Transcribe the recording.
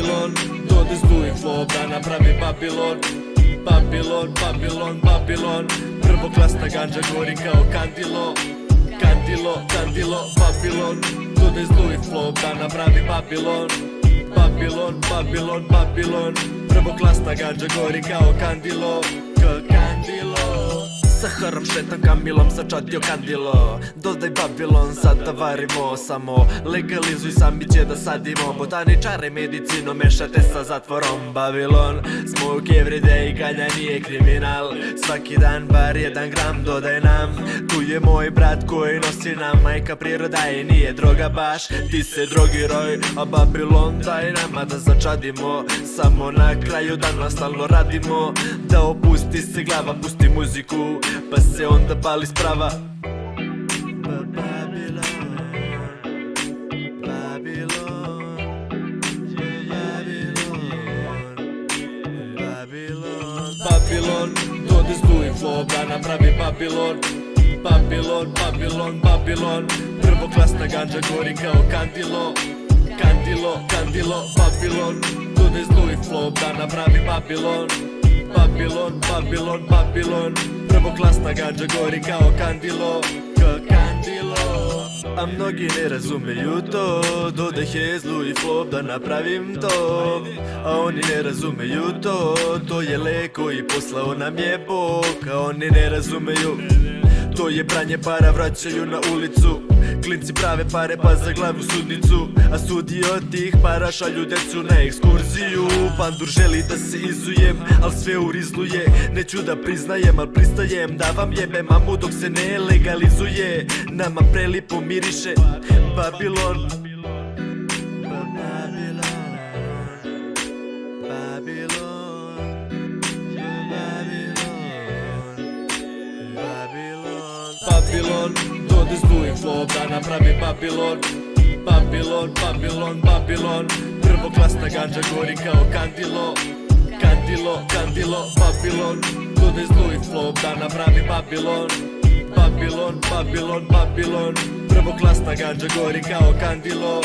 Babilon, dode zlu i flow da napravi Babilon. Babilon, Babilon, Babilon, prvoklasna ganđa gori kao kandilo. Kandilo, kandilo, Babilon, dode zlu i flow da napravi Babilon. Babilon, Babilon, Babilon, prvoklasna ganđa gori kao kandilo. Kandilo. Sa harom šetam kamilom, začatio kandilo. Dodaj Babilon, sada varimo. Samo legalizuj, sami će da sadimo. Botaničare medicino mešate sa zatvorom. Babilon, smoke everyday, ganja nije kriminal. Svaki dan bar 1 gram dodaj nam. Tu je moj brat koji nosi nam. Majka priroda i nije droga baš. Ti se drogiroj, a Babilon daj nama da začadimo. Samo na kraju dana stalno radimo. Da opusti se glava, pusti muziku, pa se onda pali sprava. Babilon, Babilon, Babilon, Babilon, Babilon, dode zlu i flow da napravi Babilon. Babilon, Babilon, Babilon, prvoklasna ganđa gori kao kandilo. Kandilo, kandilo, Babilon, dode zlu i flow da napravi Babilon. Babilon, Babilon, Babilon, prvoklasna ganđa gori kao kandilo. Kandilo. A mnogi ne razumeju to, dodaj hezlu i flow da napravim to. A oni ne razumeju to, to je lek koji poslao nam je Bog. A oni ne razumeju, to je pranje para, vraćaju na ulicu. Klinci prave pare pa za glavnu sudnicu, a sudi od tih para šalju decu na ekskurziju. Pandur želi da se izujem, al sve urizluje. Neću da priznajem, al pristajem da vam jebem mamu dok se ne legalizuje. Nama prelipo miriše Babilon. Babilon, dode zlu i flow da napravi Babilon. Babilon, Babilon, Babilon, prvoklasna ganđa gori kao kandilo. Kandilo, kandilo, Babilon, dode zlu i flow da napravi Babilon. Babilon, Babilon, Babilon, prvoklasna ganđa gori kao kandilo.